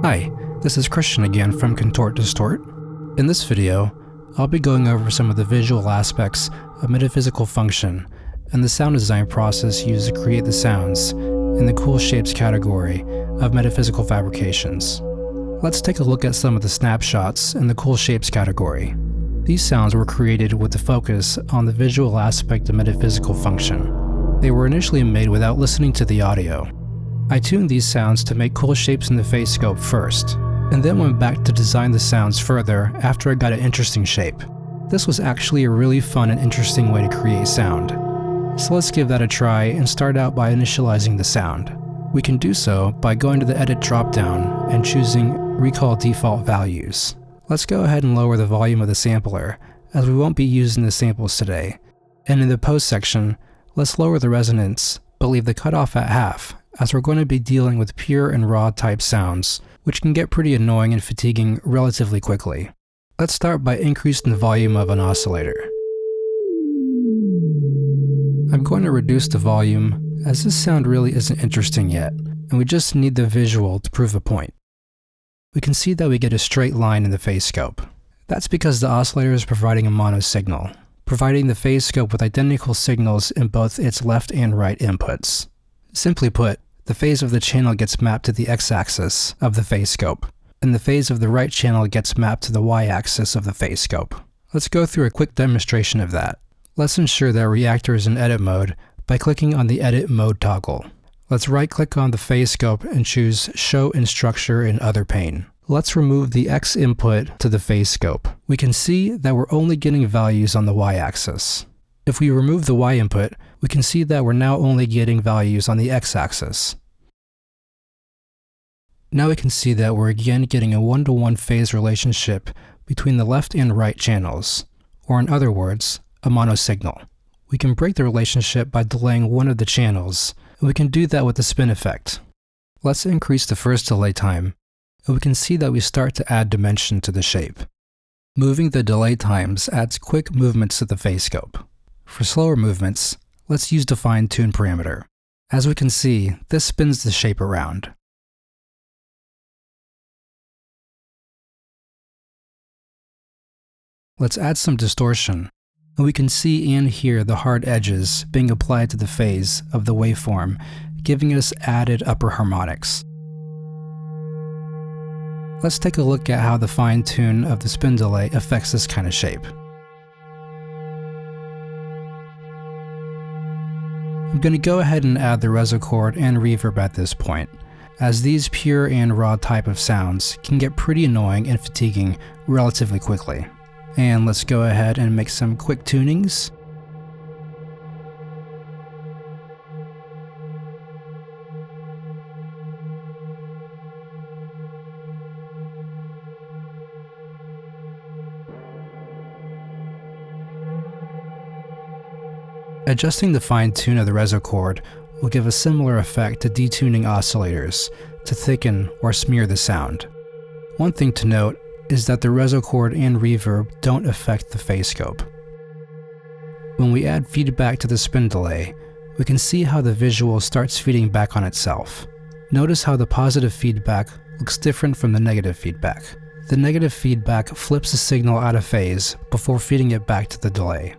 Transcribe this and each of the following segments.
Hi, this is Christian again from Contort Distort. In this video, I'll be going over some of the visual aspects of Metaphysical Function and the sound design process used to create the sounds in the Cool Shapes category of Metaphysical Fabrications. Let's take a look at some of the snapshots in the Cool Shapes category. These sounds were created with the focus on the visual aspect of Metaphysical Function. They were initially made without listening to the audio. I tuned these sounds to make cool shapes in the phase scope first, and then went back to design the sounds further after I got an interesting shape. This was actually a really fun and interesting way to create sound. So let's give that a try and start out by initializing the sound. We can do so by going to the Edit dropdown and choosing Recall Default Values. Let's go ahead and lower the volume of the sampler, as we won't be using the samples today. And in the Post section, let's lower the resonance, but leave the cutoff at half, as we're going to be dealing with pure and raw type sounds, which can get pretty annoying and fatiguing relatively quickly. Let's start by increasing the volume of an oscillator. I'm going to reduce the volume, as this sound really isn't interesting yet, and we just need the visual to prove a point. We can see that we get a straight line in the phase scope. That's because the oscillator is providing a mono signal, providing the phase scope with identical signals in both its left and right inputs. Simply put, the phase of the channel gets mapped to the x-axis of the phase scope, and the phase of the right channel gets mapped to the y-axis of the phase scope. Let's go through a quick demonstration of that. Let's ensure that Reaktor is in edit mode by clicking on the Edit Mode toggle. Let's right-click on the phase scope and choose Show in Structure in Other pane. Let's remove the X input to the phase scope. We can see that we're only getting values on the y-axis. If we remove the y input, we can see that we're now only getting values on the x-axis. Now we can see that we're again getting a one-to-one phase relationship between the left and right channels, or in other words, a mono signal. We can break the relationship by delaying one of the channels, and we can do that with the spin effect. Let's increase the first delay time, and we can see that we start to add dimension to the shape. Moving the delay times adds quick movements to the phase scope. For slower movements, let's use the fine-tune parameter. As we can see, this spins the shape around. Let's add some distortion, and we can see and hear the hard edges being applied to the phase of the waveform, giving us added upper harmonics. Let's take a look at how the fine-tune of the spin delay affects this kind of shape. I'm going to go ahead and add the resochord and reverb at this point, as these pure and raw type of sounds can get pretty annoying and fatiguing relatively quickly. And let's go ahead and make some quick tunings. Adjusting the fine-tune of the resochord will give a similar effect to detuning oscillators to thicken or smear the sound. One thing to note is that the resochord and reverb don't affect the phase scope. When we add feedback to the spin delay, we can see how the visual starts feeding back on itself. Notice how the positive feedback looks different from the negative feedback. The negative feedback flips the signal out of phase before feeding it back to the delay.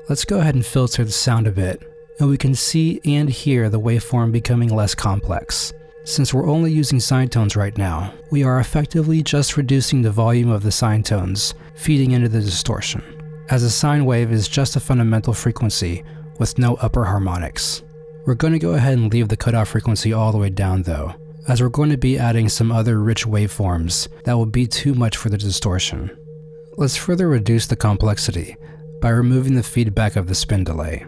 Let's go ahead and filter the sound a bit, and we can see and hear the waveform becoming less complex. Since we're only using sine tones right now, we are effectively just reducing the volume of the sine tones, feeding into the distortion, as a sine wave is just a fundamental frequency with no upper harmonics. We're going to go ahead and leave the cutoff frequency all the way down though, as we're going to be adding some other rich waveforms that will be too much for the distortion. Let's further reduce the complexity by removing the feedback of the spin delay.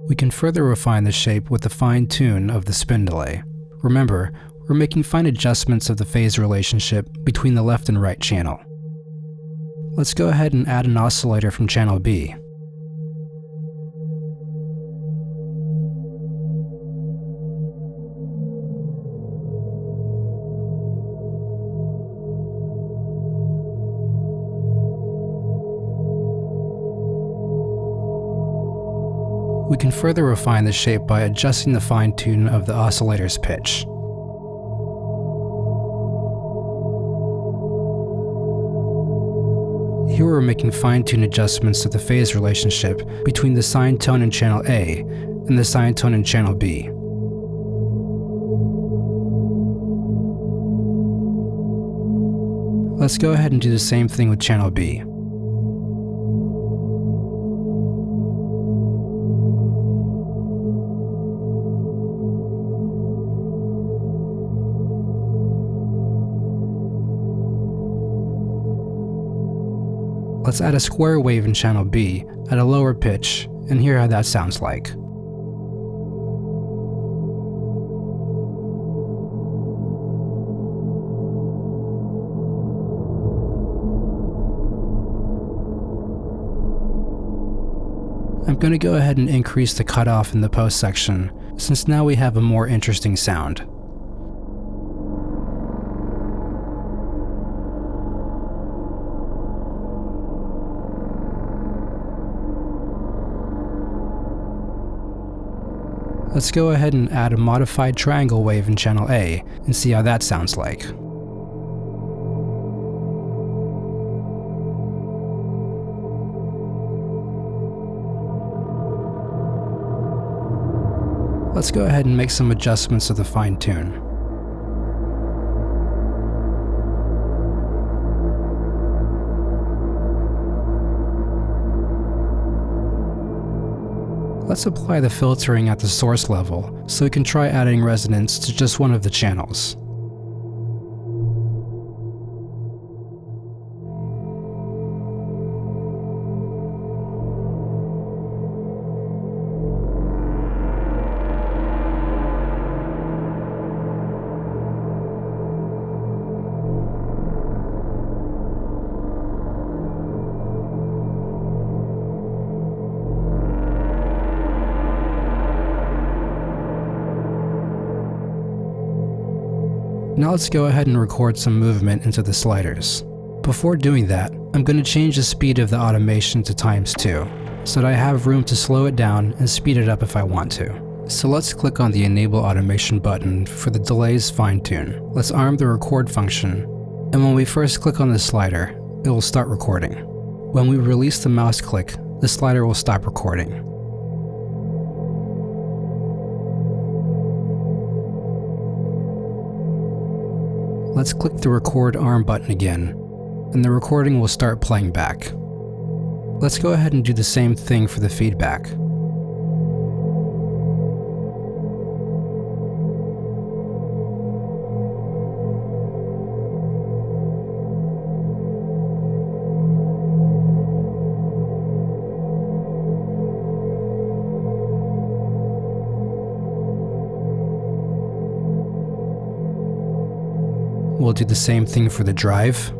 We can further refine the shape with the fine-tune of the spin delay. Remember, we're making fine adjustments of the phase relationship between the left and right channel. Let's go ahead and add an oscillator from channel B. We can further refine the shape by adjusting the fine-tune of the oscillator's pitch. Here we're making fine-tune adjustments to the phase relationship between the sine tone in channel A and the sine tone in channel B. Let's go ahead and do the same thing with channel B. Let's add a square wave in channel B at a lower pitch and hear how that sounds like. I'm going to go ahead and increase the cutoff in the post section, since now we have a more interesting sound. Let's go ahead and add a modified triangle wave in channel A and see how that sounds like. Let's go ahead and make some adjustments to the fine tune. Let's apply the filtering at the source level so we can try adding resonance to just one of the channels. Now let's go ahead and record some movement into the sliders. Before doing that, I'm going to change the speed of the automation to ×2, so that I have room to slow it down and speed it up if I want to. So let's click on the Enable Automation button for the delays fine-tune. Let's arm the record function, and when we first click on the slider, it will start recording. When we release the mouse click, the slider will stop recording. Let's click the Record Arm button again, and the recording will start playing back. Let's go ahead and do the same thing for the feedback. We'll do the same thing for the drive.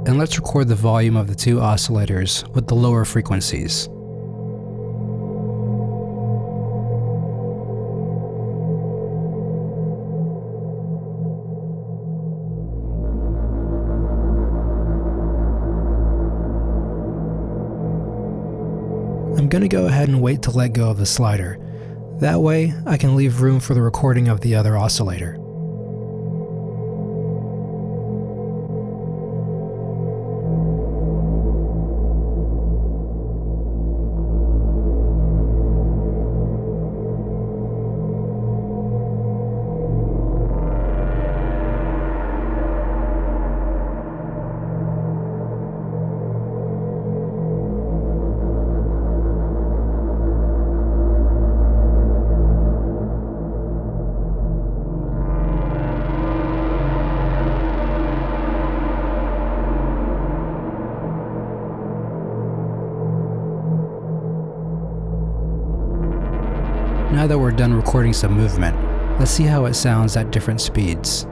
And let's record the volume of the two oscillators with the lower frequencies. I'm going to go ahead and wait to let go of the slider. That way, I can leave room for the recording of the other oscillator. Now that we're done recording some movement, let's see how it sounds at different speeds.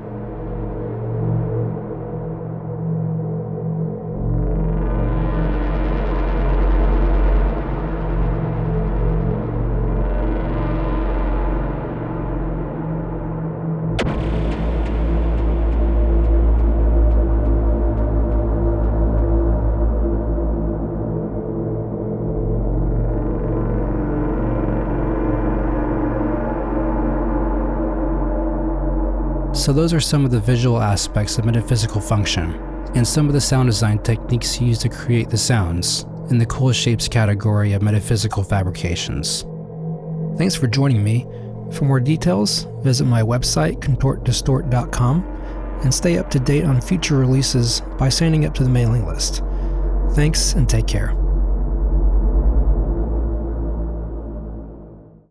So those are some of the visual aspects of Metaphysical Function, and some of the sound design techniques used to create the sounds in the Cool Shapes category of Metaphysical Fabrications. Thanks for joining me. For more details, visit my website, contortdistort.com, and stay up to date on future releases by signing up to the mailing list. Thanks and take care.